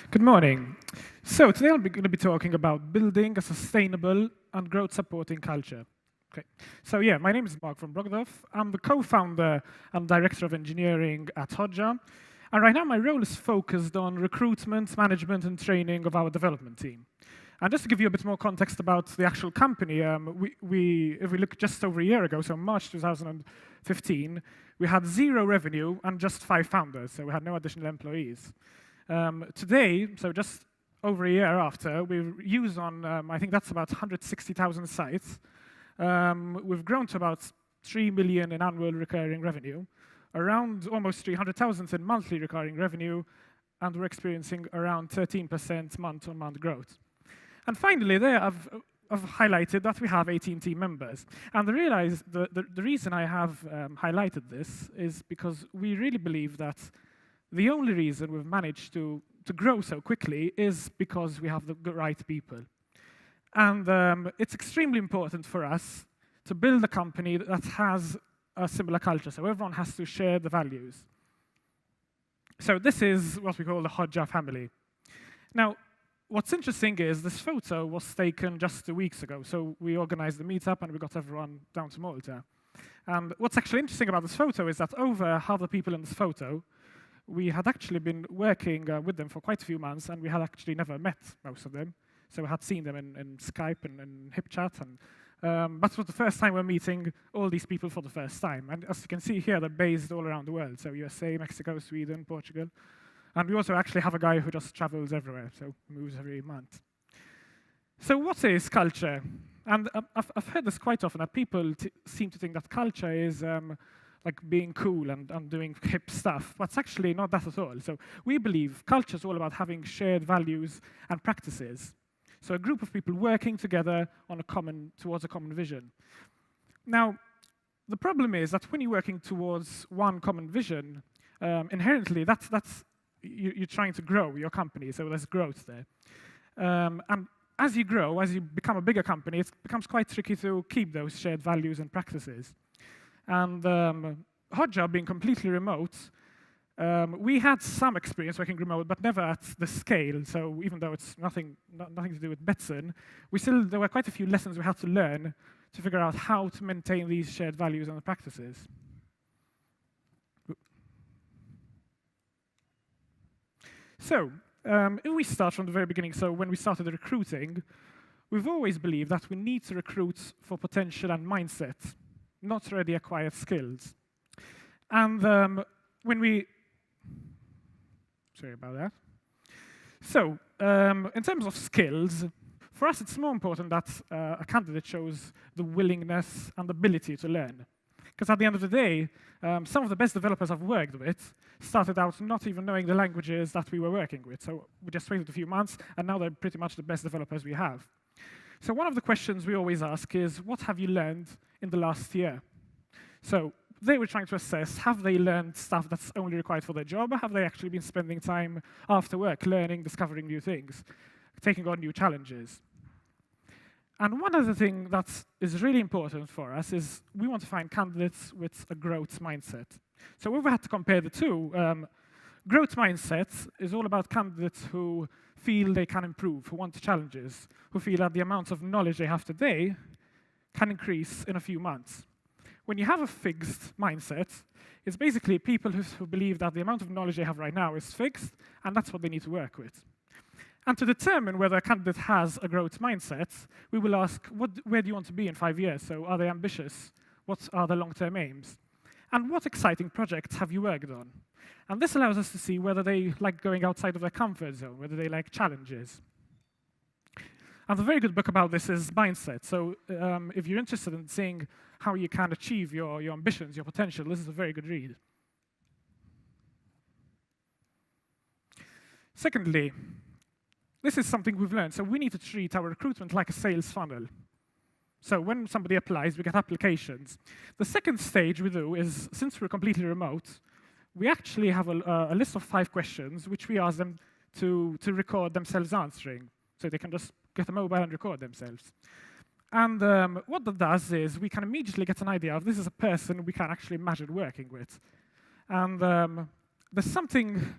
Good morning. So today I'm going to be talking about building a sustainable and growth-supporting culture. Okay. So yeah, my name is Marc Von Brockdorff. I'm the co-founder and director of engineering at Hotjar. And right now my role is focused on recruitment, management, and training of our development team. And just to give you a bit more context about the actual company, if we look just over a year ago, so March 2015, we had 0 revenue and just 5 founders, so we had no additional employees. Today, so just over a year after, we've used on, I think that's about 160,000 sites. We've grown to about 3 million in annual recurring revenue, around almost 300,000 in monthly recurring revenue, and we're experiencing around 13% month-on-month growth. And finally, there I've highlighted that we have 18 team members. And the reason I have highlighted this is because we really believe that the only reason we've managed to grow so quickly is because we have the right people. And it's extremely important for us to build a company that has a similar culture, so everyone has to share the values. So this is what we call the Hotjar family. Now, what's interesting is this photo was taken just 2 weeks ago. So we organized the meetup and we got everyone down to Malta. And what's actually interesting about this photo is that over half the people in this photo, we had actually been working with them for quite a few months, and we had actually never met most of them. So we had seen them in Skype and in HipChat, and but it was the first time we're meeting all these people for the first time. And as you can see here, they're based all around the world. So USA, Mexico, Sweden, Portugal. And we also actually have a guy who just travels everywhere, so moves every month. So what is culture? And I've heard this quite often, that people seem to think that culture is like being cool and doing hip stuff, but it's actually not that at all. So we believe culture is all about having shared values and practices. So a group of people working together on towards a common vision. Now, the problem is that when you're working towards one common vision, inherently you're trying to grow your company, so there's growth there. And as you grow, as you become a bigger company, it becomes quite tricky to keep those shared values and practices. And Hotjar being completely remote, we had some experience working remote, but never at the scale. So even though it's nothing to do with Betson, there were quite a few lessons we had to learn to figure out how to maintain these shared values and the practices. So if we start from the very beginning, so when we started recruiting, we've always believed that we need to recruit for potential and mindset, not already acquired skills. And sorry about that. So in terms of skills, for us it's more important that a candidate shows the willingness and ability to learn. Because at the end of the day, some of the best developers I've worked with started out not even knowing the languages that we were working with. So we just waited a few months, and now they're pretty much the best developers we have. So one of the questions we always ask is, what have you learned in the last year? So they were trying to assess, have they learned stuff that's only required for their job, or have they actually been spending time after work learning, discovering new things, taking on new challenges? And one other thing that is really important for us is we want to find candidates with a growth mindset. So if we had to compare the two, growth mindset is all about candidates who feel they can improve, who want challenges, who feel that the amount of knowledge they have today can increase in a few months. When you have a fixed mindset, it's basically people who believe that the amount of knowledge they have right now is fixed, and that's what they need to work with. And to determine whether a candidate has a growth mindset, we will ask, where do you want to be in 5 years? So are they ambitious? What are the long-term aims? And what exciting projects have you worked on? And this allows us to see whether they like going outside of their comfort zone, whether they like challenges. And a very good book about this is Mindset. So if you're interested in seeing how you can achieve your ambitions, your potential, this is a very good read. Secondly, this is something we've learned. So we need to treat our recruitment like a sales funnel. So when somebody applies, we get applications. The second stage we do is, since we're completely remote, we actually have a list of 5 questions which we ask them to record themselves answering. So they can just get a mobile and record themselves. And what that does is we can immediately get an idea of this is a person we can actually imagine working with. And there's something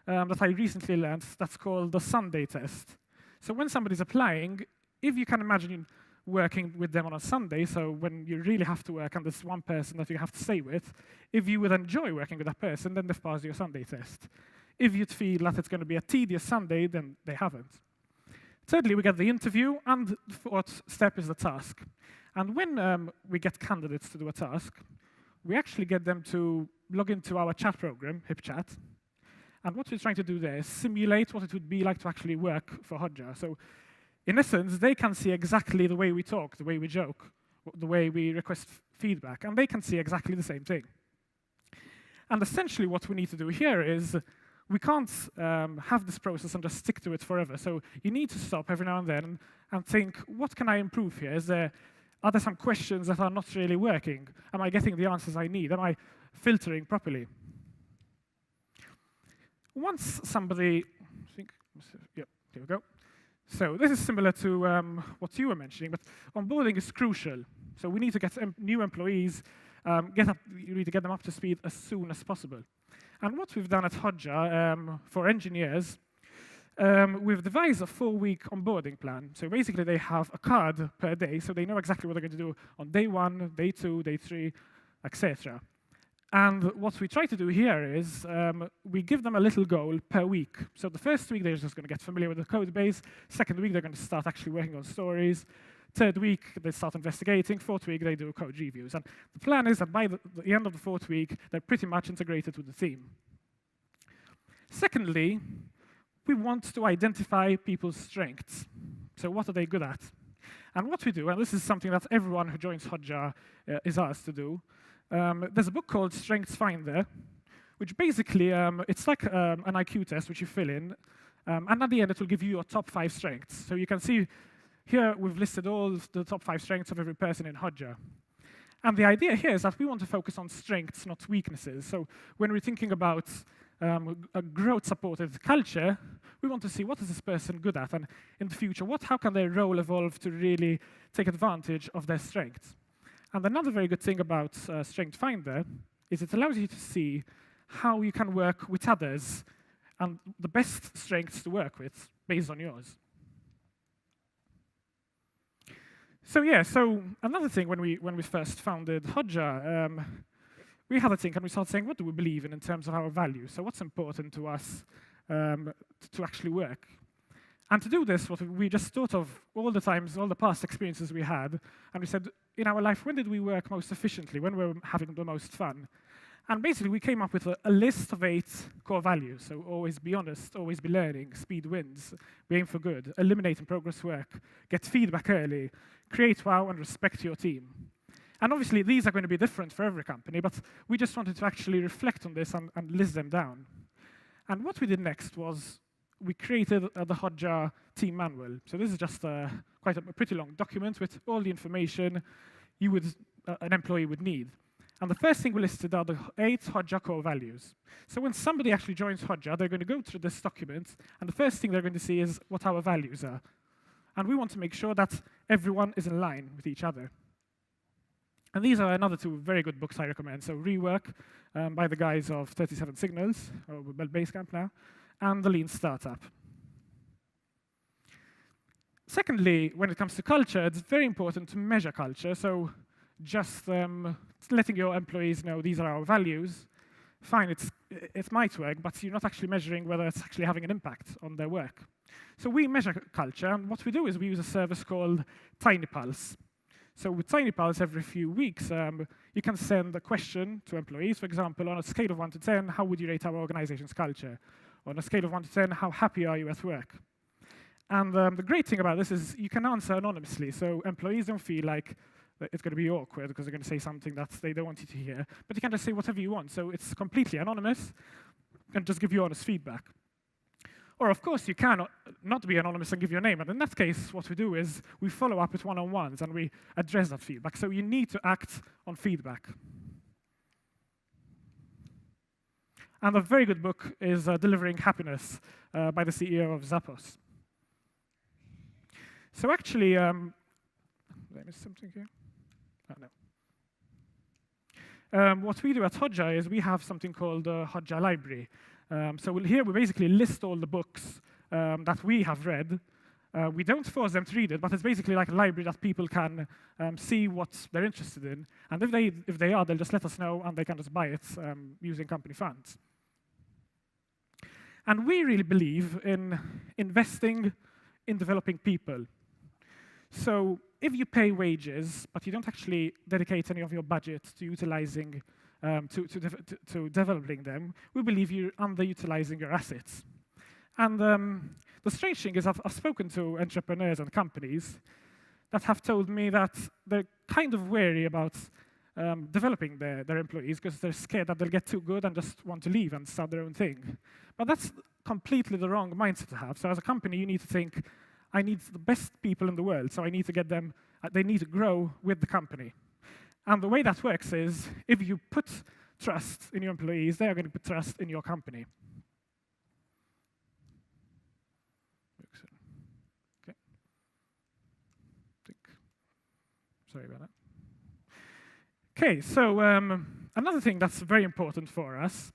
that I recently learned that's called the Sunday test. So when somebody's applying, if you can imagine working with them on a Sunday, so when you really have to work and there's one person that you have to stay with, if you would enjoy working with that person, then they've passed your Sunday test. If you'd feel that it's going to be a tedious Sunday, then they haven't. Thirdly, we get the interview, and the fourth step is the task. And when we get candidates to do a task, we actually get them to log into our chat program, HipChat. And what we're trying to do there is simulate what it would be like to actually work for Hotjar. So in essence, they can see exactly the way we talk, the way we joke, the way we request feedback, and they can see exactly the same thing. And essentially what we need to do here is we can't have this process and just stick to it forever. So you need to stop every now and then and think, what can I improve here? Are there some questions that are not really working? Am I getting the answers I need? Am I filtering properly? Once somebody, yep, here we go. So this is similar to what you were mentioning, but onboarding is crucial. So we need to get new employees, you need to get them up to speed as soon as possible. And what we've done at Hotjar for engineers, we've devised a 4-week onboarding plan. So basically they have a card per day, so they know exactly what they're going to do on day 1, day 2, day 3, etc. And what we try to do here is we give them a little goal per week. So the first week, they're just going to get familiar with the code base. Second week, they're going to start actually working on stories. Third week, they start investigating. Fourth week, they do code reviews. And the plan is that by the end of the 4th week, they're pretty much integrated with the team. Secondly, we want to identify people's strengths. So what are they good at? And what we do, and this is something that everyone who joins Hotjar is asked to do, there's a book called Strengths Finder, which basically, it's like an IQ test which you fill in, and at the end it will give you your top 5 strengths. So you can see here we've listed all the top 5 strengths of every person in Hotjar. And the idea here is that we want to focus on strengths, not weaknesses. So when we're thinking about a growth-supported culture, we want to see what is this person good at, and in the future, how can their role evolve to really take advantage of their strengths. And another very good thing about Strength Finder is it allows you to see how you can work with others and the best strengths to work with based on yours. So yeah, so another thing when we first founded Hotjar, we had a think and we started saying, what do we believe in terms of our values? So what's important to us to actually work? And to do this, what we just thought of all the times, all the past experiences we had, and we said, in our life, when did we work most efficiently? When we were having the most fun? And basically, we came up with a list of 8 core values. So always be honest, always be learning, speed wins, we aim for good, eliminate and progress work, get feedback early, create wow, and respect your team. And obviously, these are going to be different for every company, but we just wanted to actually reflect on this and list them down. And what we did next was we created the Hotjar team manual. So this is just quite a pretty long document with all the information an employee would need. And the first thing we listed are the 8 Hotjar core values. So when somebody actually joins Hotjar, they're going to go through this document, and the first thing they're going to see is what our values are. And we want to make sure that everyone is in line with each other. And these are another 2 very good books I recommend. So Rework by the guys of 37 Signals, or Basecamp now, and The Lean Startup. Secondly, when it comes to culture, it's very important to measure culture. So just letting your employees know these are our values, fine, it might work, but you're not actually measuring whether it's actually having an impact on their work. So we measure culture, and what we do is we use a service called TinyPulse. So with TinyPulse, every few weeks, you can send a question to employees. For example, on a scale of 1 to 10, how would you rate our organization's culture? On a scale of 1 to 10, how happy are you at work? And the great thing about this is you can answer anonymously, so employees don't feel like it's going to be awkward because they're going to say something that they don't want you to hear. But you can just say whatever you want, so it's completely anonymous and just give you honest feedback. Or, of course, you can not be anonymous and give your name. And in that case, what we do is we follow up with one-on-ones and we address that feedback. So you need to act on feedback. And a very good book is Delivering Happiness by the CEO of Zappos. So actually, did I miss something here? Oh, no. What we do at Hotjar is we have something called the Hotjar Library. Here we basically list all the books that we have read. We don't force them to read it, but it's basically like a library that people can see what they're interested in. And if they are, they'll just let us know, and they can just buy it using company funds. And we really believe in investing in developing people. So if you pay wages, but you don't actually dedicate any of your budget to utilizing, to developing them, we believe you're underutilizing your assets. And the strange thing is I've spoken to entrepreneurs and companies that have told me that they're kind of wary about developing their employees because they're scared that they'll get too good and just want to leave and start their own thing. But that's completely the wrong mindset to have. So as a company, you need to think, I need the best people in the world, so I need to get them, they need to grow with the company. And the way that works is, if you put trust in your employees, they are going to put trust in your company. Okay. Sorry about that. Okay, so another thing that's very important for us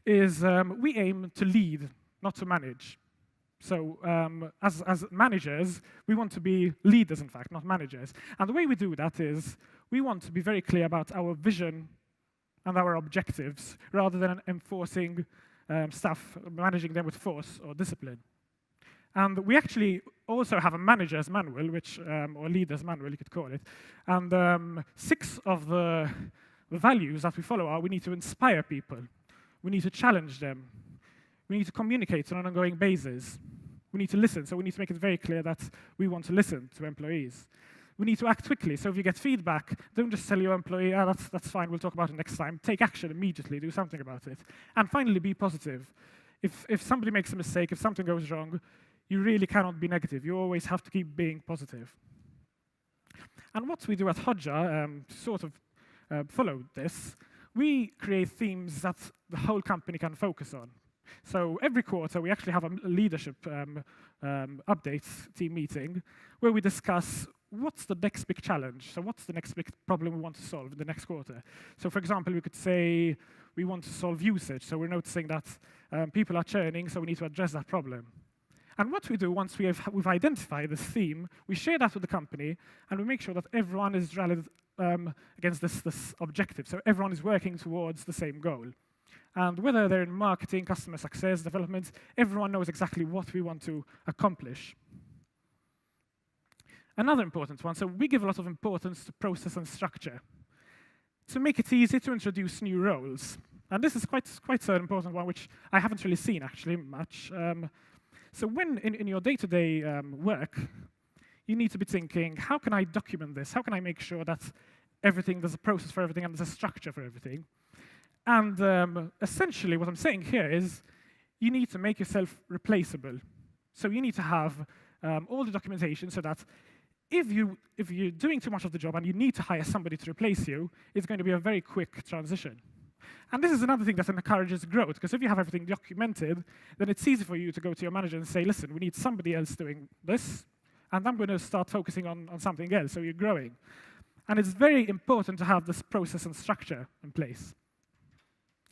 is we aim to lead, not to manage. So as managers, we want to be leaders, in fact, not managers. And the way we do that is we want to be very clear about our vision and our objectives, rather than enforcing staff, managing them with force or discipline. And we actually also have a manager's manual, or leader's manual, you could call it. And 6 of the values that we follow are: we need to inspire people, we need to challenge them, we need to communicate on an ongoing basis, we need to listen. So we need to make it very clear that we want to listen to employees. We need to act quickly. So if you get feedback, don't just tell your employee, that's fine, we'll talk about it next time. Take action immediately, do something about it. And finally, be positive. If somebody makes a mistake, if something goes wrong, you really cannot be negative. You always have to keep being positive. And what we do at Hotjar, to sort of follow this, we create themes that the whole company can focus on. So every quarter, we actually have a leadership updates team meeting where we discuss what's the next big challenge. So what's the next big problem we want to solve in the next quarter? So for example, we could say we want to solve usage. So we're noticing that people are churning, so we need to address that problem. And what we do once we've identified this theme, we share that with the company, and we make sure that everyone is rallied against this objective. So everyone is working towards the same goal. And whether they're in marketing, customer success, development, everyone knows exactly what we want to accomplish. Another important one, so we give a lot of importance to process and structure to make it easy to introduce new roles. And this is quite an important one, which I haven't really seen actually much. So when in your day-to-day work, you need to be thinking, how can I document this? How can I make sure that there's a process for everything and there's a structure for everything? And essentially what I'm saying here is you need to make yourself replaceable. So you need to have all the documentation so that if you're doing too much of the job and you need to hire somebody to replace you, it's going to be a very quick transition. And this is another thing that encourages growth, because if you have everything documented, then it's easy for you to go to your manager and say, listen, we need somebody else doing this, and I'm going to start focusing on something else, so you're growing. And it's very important to have this process and structure in place.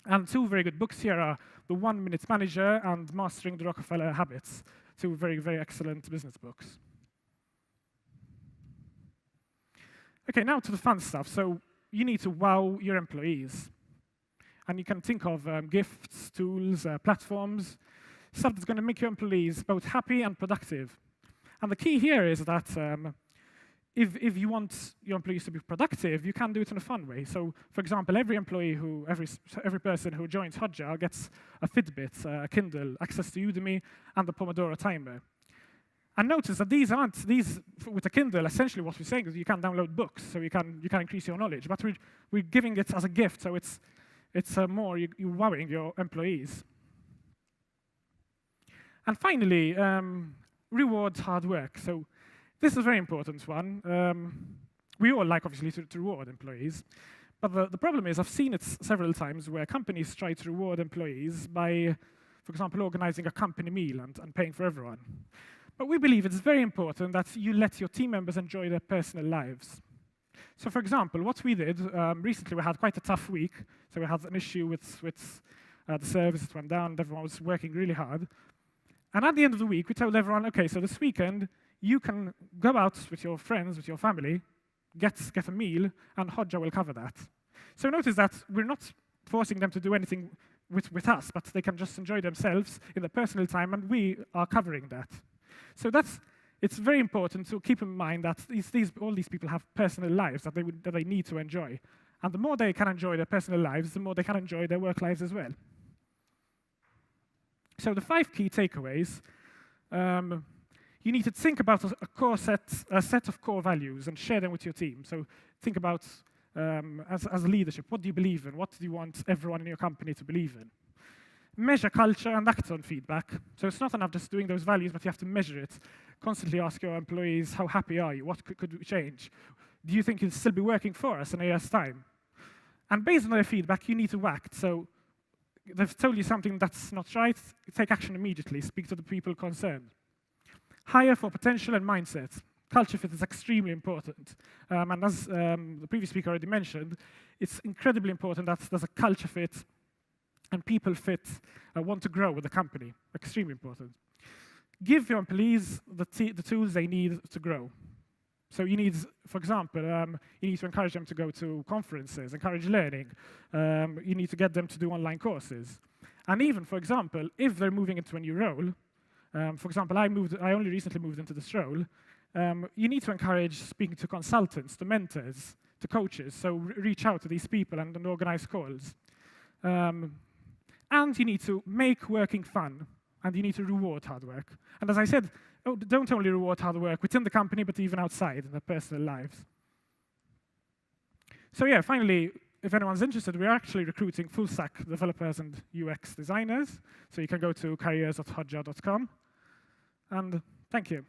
And 2 very good books here are The 1 Minute Manager and Mastering the Rockefeller Habits, 2 very, very excellent business books. Okay, now to the fun stuff. So you need to wow your employees. And you can think of gifts, tools, platforms, stuff that's going to make your employees both happy and productive. And the key here is that if you want your employees to be productive, you can do it in a fun way. So, for example, every person who joins Hotjar gets a Fitbit, a Kindle, access to Udemy, and the Pomodoro timer. And notice that these with a Kindle, essentially what we're saying is you can download books, so you can increase your knowledge. But we're giving it as a gift, so it's more you're wowing your employees. And finally, reward hard work. So this is a very important one. We all like, obviously, to reward employees. But the problem is I've seen it several times where companies try to reward employees by, for example, organizing a company meal and paying for everyone. But we believe it's very important that you let your team members enjoy their personal lives. So, for example, what we did, recently we had quite a tough week. So we had an issue with the services went down, and everyone was working really hard. And at the end of the week, we told everyone, okay, so this weekend, you can go out with your friends, with your family, get a meal, and Hotjar will cover that. So notice that we're not forcing them to do anything with us, but they can just enjoy themselves in their personal time, and we are covering that. So it's very important to keep in mind that all these people have personal lives that they need to enjoy. And the more they can enjoy their personal lives, the more they can enjoy their work lives as well. So the 5 key takeaways, you need to think about a set of core values and share them with your team. So think about, as leadership, what do you believe in? What do you want everyone in your company to believe in? Measure culture and act on feedback. So it's not enough just doing those values, but you have to measure it. Constantly ask your employees, how happy are you? What could we change? Do you think you'll still be working for us in a year's time? And based on their feedback, you need to act. So they've told you something that's not right, take action immediately, speak to the people concerned. Hire for potential and mindset. Culture fit is extremely important. And as the previous speaker already mentioned, it's incredibly important that there's a culture fit and people fit want to grow with the company. Extremely important. Give your employees the tools they need to grow. So you need, for example, you need to encourage them to go to conferences, encourage learning. You need to get them to do online courses. And even, for example, if they're moving into a new role, for example, I only recently moved into this role, you need to encourage speaking to consultants, to mentors, to coaches. So reach out to these people and organize calls. And you need to make working fun, and you need to reward hard work. And as I said, don't only reward hard work within the company, but even outside in their personal lives. So yeah, finally, if anyone's interested, we're actually recruiting full-stack developers and UX designers. So you can go to careers.hotjar.com. And thank you.